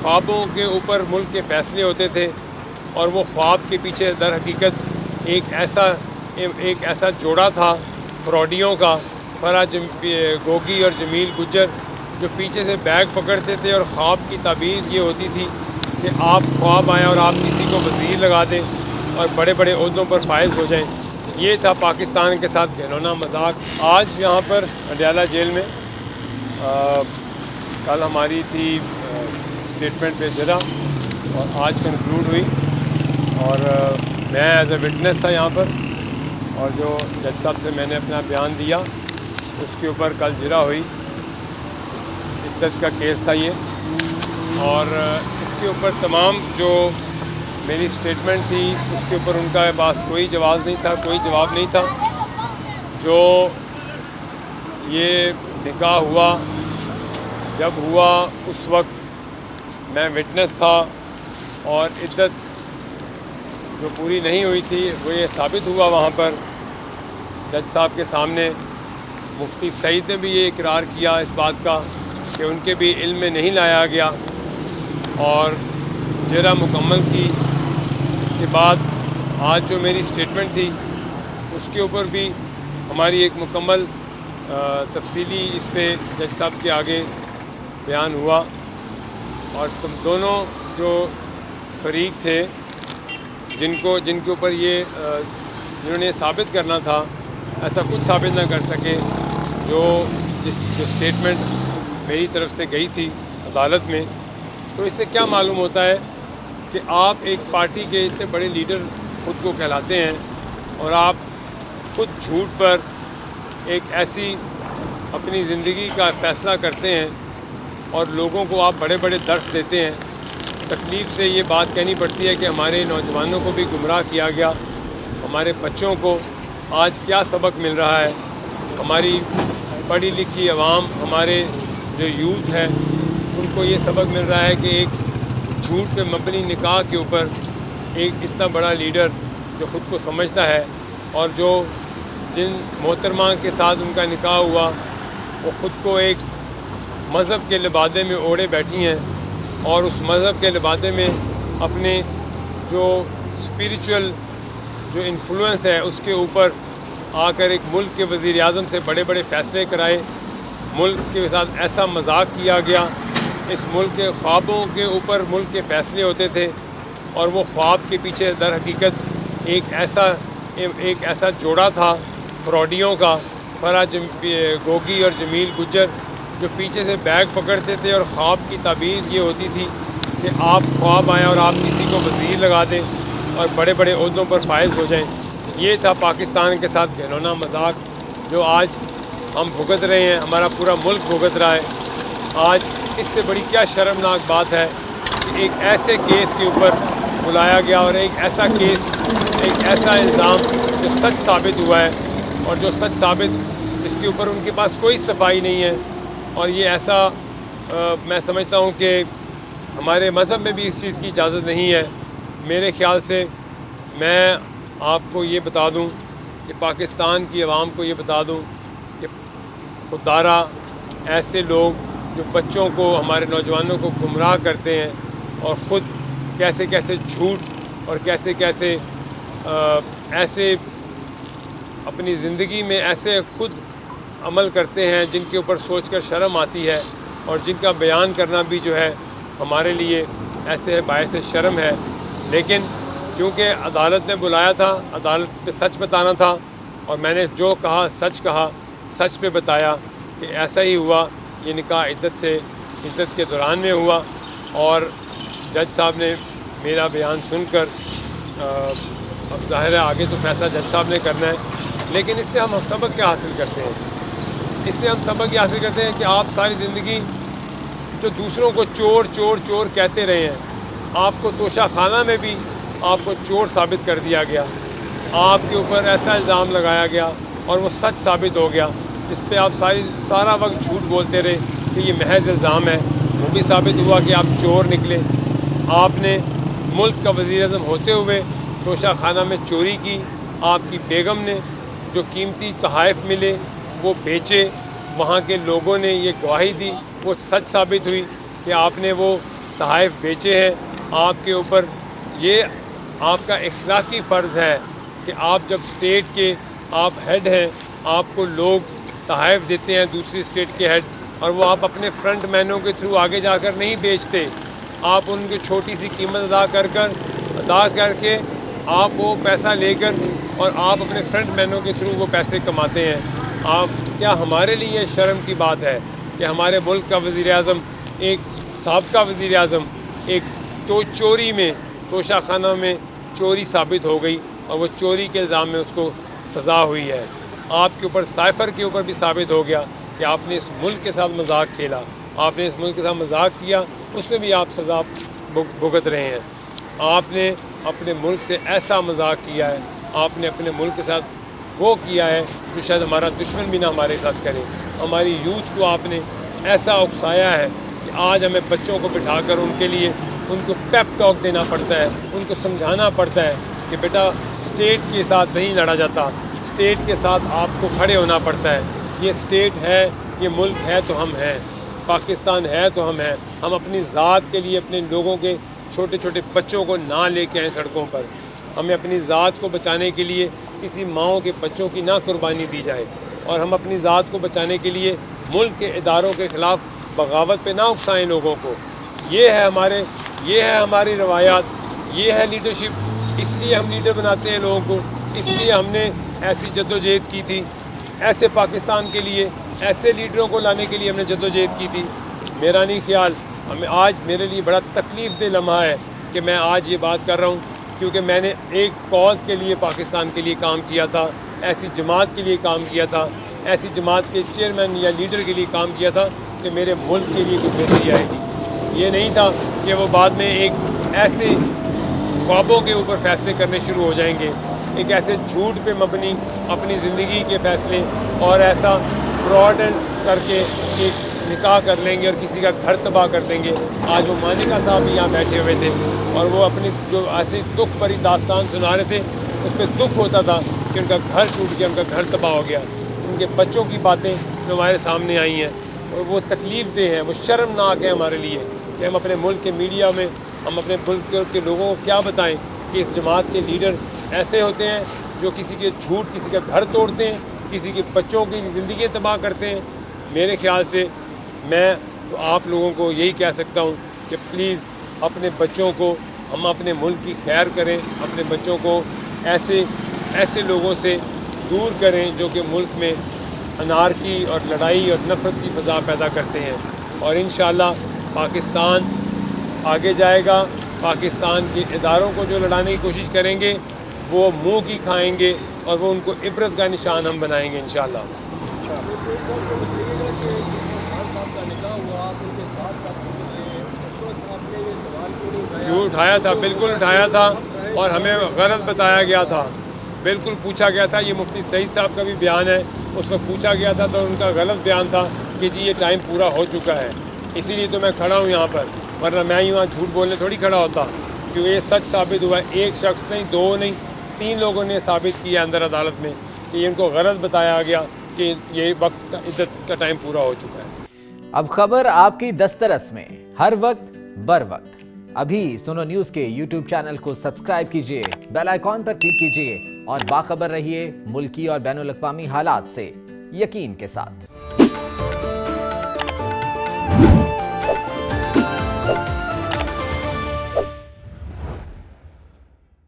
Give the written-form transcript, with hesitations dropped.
ख्वाबों के ऊपर मुल्क के फैसले होते थे اور وہ خواب کے پیچھے در حقیقت ایک ایسا جوڑا تھا فراڈیوں کا، فرح گوگی اور جمیل گجر، جو پیچھے سے بیگ پکڑتے تھے اور خواب کی تعبیر یہ ہوتی تھی کہ آپ خواب آئیں اور آپ کسی کو وزیر لگا دیں اور بڑے بڑے عہدوں پر فائز ہو جائیں۔ یہ تھا پاکستان کے ساتھ گھنونا مذاق۔ آج یہاں پر اڈیالہ جیل میں کل ہماری تھی اسٹیٹمنٹ پہ جرا اور آج کنکلوڈ ہوئی، اور میں ایز اے وٹنس تھا یہاں پر، اور جو جج صاحب سے میں نے اپنا بیان دیا اس کے اوپر کل جرا ہوئی۔ عدت کا کیس تھا یہ، اور اس کے اوپر تمام جو میری اسٹیٹمنٹ تھی اس کے اوپر ان کا پاس کوئی جواز نہیں تھا، کوئی جواب نہیں تھا۔ جو یہ نکاح ہوا، جب ہوا اس وقت میں وٹنس تھا، اور عدت جو پوری نہیں ہوئی تھی وہ یہ ثابت ہوا وہاں پر جج صاحب کے سامنے۔ مفتی سعید نے بھی یہ اقرار کیا اس بات کا کہ ان کے بھی علم میں نہیں لایا گیا، اور جرا مکمل کی۔ اس کے بعد آج جو میری اسٹیٹمنٹ تھی اس کے اوپر بھی ہماری ایک مکمل تفصیلی اس پہ جج صاحب کے آگے بیان ہوا، اور تم دونوں جو فریق تھے جن کے اوپر یہ جنہوں نے ثابت کرنا تھا، ایسا کچھ ثابت نہ کر سکے جو اسٹیٹمنٹ میری طرف سے گئی تھی عدالت میں۔ تو اس سے کیا معلوم ہوتا ہے کہ آپ ایک پارٹی کے اتنے بڑے لیڈر خود کو کہلاتے ہیں، اور آپ خود جھوٹ پر ایک ایسی اپنی زندگی کا فیصلہ کرتے ہیں، اور لوگوں کو آپ بڑے بڑے درس دیتے ہیں۔ تکلیف سے یہ بات کہنی پڑتی ہے کہ ہمارے نوجوانوں کو بھی گمراہ کیا گیا، ہمارے بچوں کو آج کیا سبق مل رہا ہے، ہماری پڑھی لکھی عوام، ہمارے جو یوتھ ہے ان کو یہ سبق مل رہا ہے کہ ایک جھوٹ پہ مبنی نکاح کے اوپر ایک اتنا بڑا لیڈر جو خود کو سمجھتا ہے، اور جو جن محترمہ کے ساتھ ان کا نکاح ہوا وہ خود کو ایک مذہب کے لبادے میں اوڑھے بیٹھی ہیں، اور اس مذہب کے لبادے میں اپنے جو اسپریچول جو انفلوئنس ہے اس کے اوپر آ کر ایک ملک کے وزیر اعظم سے بڑے بڑے فیصلے کرائے، ملک کے ساتھ ایسا مذاق کیا گیا۔ اس ملک کے خوابوں کے اوپر ملک کے فیصلے ہوتے تھے، اور وہ خواب کے پیچھے در حقیقت ایک ایسا جوڑا تھا فراڈیوں کا، فرح گوگی اور جمیل گجر، جو پیچھے سے بیگ پکڑتے تھے اور خواب کی تعبیر یہ ہوتی تھی کہ آپ خواب آئیں اور آپ کسی کو وزیر لگا دیں اور بڑے بڑے عہدوں پر فائز ہو جائیں۔ یہ تھا پاکستان کے ساتھ گھنونا مذاق جو آج ہم بھگت رہے ہیں، ہمارا پورا ملک بھگت رہا ہے۔ آج اس سے بڑی کیا شرمناک بات ہے کہ ایک ایسے کیس کے اوپر بلایا گیا، اور ایک ایسا کیس، ایک ایسا الزام جو سچ ثابت ہوا ہے، اور جو سچ ثابت جس کے اوپر ان کے پاس کوئی صفائی نہیں ہے۔ اور یہ ایسا میں سمجھتا ہوں کہ ہمارے مذہب میں بھی اس چیز کی اجازت نہیں ہے۔ میرے خیال سے میں آپ کو یہ بتا دوں کہ پاکستان کی عوام کو یہ بتا دوں کہ خوددارا ایسے لوگ جو بچوں کو، ہمارے نوجوانوں کو گمراہ کرتے ہیں، اور خود کیسے کیسے جھوٹ اور کیسے کیسے ایسے اپنی زندگی میں ایسے خود عمل کرتے ہیں جن کے اوپر سوچ کر شرم آتی ہے، اور جن کا بیان کرنا بھی جو ہے ہمارے لیے ایسے باعث شرم ہے۔ لیکن کیونکہ عدالت نے بلایا تھا، عدالت پہ سچ بتانا تھا، اور میں نے جو کہا، سچ پہ بتایا کہ ایسا ہی ہوا۔ یہ نکاح عدت کے دوران میں ہوا، اور جج صاحب نے میرا بیان سن کر اب ظاہر ہے آگے تو فیصلہ جج صاحب نے کرنا ہے، لیکن اس سے ہم سبق کیا حاصل کرتے ہیں؟ اس سے ہم سبق یہ حاصل کرتے ہیں کہ آپ ساری زندگی جو دوسروں کو چور چور چور کہتے رہے ہیں، آپ کو توشہ خانہ میں بھی آپ کو چور ثابت کر دیا گیا، آپ کے اوپر ایسا الزام لگایا گیا اور وہ سچ ثابت ہو گیا، اس پہ آپ سارا وقت جھوٹ بولتے رہے کہ یہ محض الزام ہے، وہ بھی ثابت ہوا کہ آپ چور نکلے۔ آپ نے ملک کا وزیر اعظم ہوتے ہوئے توشہ خانہ میں چوری کی، آپ کی بیگم نے جو قیمتی تحائف ملے وہ بیچے، وہاں کے لوگوں نے یہ گواہی دی، وہ سچ ثابت ہوئی کہ آپ نے وہ तहाइफ बेचे हैं, आपके ऊपर ये आपका इखलाकी फ़र्ज़ है कि आप जब स्टेट के आप हेड हैं, आपको लोग तहाइफ देते हैं दूसरी स्टेट के हेड, और वो आप अपने फ्रंट मैनों के थ्रू आगे जाकर नहीं बेचते, आप उनकी छोटी सी कीमत अदा करके आप वो पैसा लेकर और आप अपने फ्रंट मैनों के थ्रू वो पैसे कमाते हैं। आप क्या हमारे लिए शर्म की बात है कि हमारे मुल्क का वज़ीर-ए-आज़म, एक साबका वज़ीर-ए-आज़म, एक तो चोरी में तोशाखाना में चोरी साबित हो गई और वो चोरी के इल्ज़ाम में उसको सज़ा हुई है। आपके ऊपर साइफ़र के ऊपर भी साबित हो गया कि आपने इस मुल्क के साथ मजाक खेला, आपने इस मुल्क के साथ मजाक किया, उसमें भी आप सज़ा भुगत रहे हैं। आपने अपने मुल्क से ऐसा मजाक किया है, आपने अपने मुल्क के साथ वो किया है जो शायद हमारा दुश्मन भी ना हमारे साथ करे। हमारी यूथ को आपने ऐसा उकसाया है कि आज हमें बच्चों को बिठाकर उनके लिए उनको पेप टॉक देना पड़ता है, उनको समझाना पड़ता है कि बेटा स्टेट के साथ नहीं लड़ा जाता, स्टेट के साथ आपको खड़े होना पड़ता है। ये स्टेट है, ये मुल्क है तो हम हैं, पाकिस्तान है तो हम हैं। हम अपनी ज़ात के लिए अपने लोगों के छोटे छोटे बच्चों को ना लेके आएँ सड़कों पर। हमें अपनी ज़ात को बचाने के लिए किसी माओं के बच्चों की ना कुर्बानी दी जाए, और हम अपनी ज़ात को बचाने के लिए मुल्क के इदारों के ख़िलाफ़ बगावत पे ना उकसाएँ लोगों को। ये है हमारी रवायात, ये है लीडरशिप। इसलिए हम लीडर बनाते हैं लोगों को, इसलिए हमने ऐसी जद्दोजहद की थी, ऐसे पाकिस्तान के लिए ऐसे लीडरों को लाने के लिए हमने जद्दोजहद की थी। मेरा नहीं ख्याल, हमें आज मेरे लिए बड़ा तकलीफ़ दे लम्हा है कि मैं आज ये बात कर रहा हूँ, क्योंकि मैंने एक कॉज़ के लिए पाकिस्तान के लिए काम किया था, ऐसी जमात के लिए काम किया था, ऐसी जमात के चेयरमैन या लीडर के लिए काम किया था कि मेरे मुल्क के लिए कुछ बेहतरी आएगी। ये नहीं था कि वो बाद में एक ऐसे ख्वाबों के ऊपर फैसले करने शुरू हो जाएंगे, एक ऐसे झूठ पे मबनी अपनी ज़िंदगी के फ़ैसले और ऐसा फ्रॉड करके एक निकाह कर लेंगे और किसी का घर तबाह कर देंगे। आज वो मानिका साहब भी यहाँ बैठे हुए थे और वो अपनी जो ऐसी दुख भरी दास्तान सुना रहे थे, उस पर दुख होता था कि उनका घर टूट गया, उनका घर तबाह हो गया। उनके बच्चों की बातें जो हमारे सामने आई हैं और वो तकलीफ़ दे हैं, वो शर्मनाक है हमारे लिए कि हम अपने मुल्क के मीडिया में हम अपने मुल्क के लोगों को क्या बताएं कि इस जमात के लीडर ऐसे होते हैं जो किसी के झूठ किसी का घर तोड़ते हैं, किसी के बच्चों की ज़िंदगी तबाह करते हैं। मेरे ख्याल से मैं तो आप लोगों को यही कह सकता हूँ कि प्लीज़ अपने बच्चों को हम अपने मुल्क की खैर करें, अपने बच्चों को ऐसे लोगों से दूर करें जो कि मुल्क में अनारकी और लड़ाई और नफ़रत की फ़ज़ा पैदा करते हैं। और इंशाअल्लाह पाकिस्तान आगे जाएगा। पाकिस्तान के इदारों को जो लड़ाने की कोशिश करेंगे वो मुँह की खाएंगे और वो उनको इबरत का निशान हम बनाएंगे इंशाअल्लाह। क्यों उठाया था? बिल्कुल उठाया था और हमें गलत बताया गया था, बिल्कुल पूछा गया था। ये मुफ्ती सईद साहब का भी बयान है, उस वक्त पूछा गया था तो उनका गलत बयान था कि जी ये टाइम पूरा हो चुका है, इसीलिए तो मैं खड़ा हूँ यहाँ पर, वरना मैं यहाँ झूठ बोलने थोड़ी खड़ा होता। क्योंकि ये सच साबित हुआ है, एक शख्स नहीं, दो नहीं, 3 लोगों ने साबित किया अंदर अदालत में कि इनको गलत बताया गया कि ये वक्त का इद्दत का टाइम पूरा हो चुका है। अब खबर आपकी दस्तरस में, हर वक्त बर वक्त। अभी सुनो न्यूज़ के YouTube चैनल को सब्सक्राइब कीजिए, बेल आइकॉन पर क्लिक कीजिए और बाखबर रहिए मुल्की और बैनुल अक़वामी हालात से यकीन के साथ।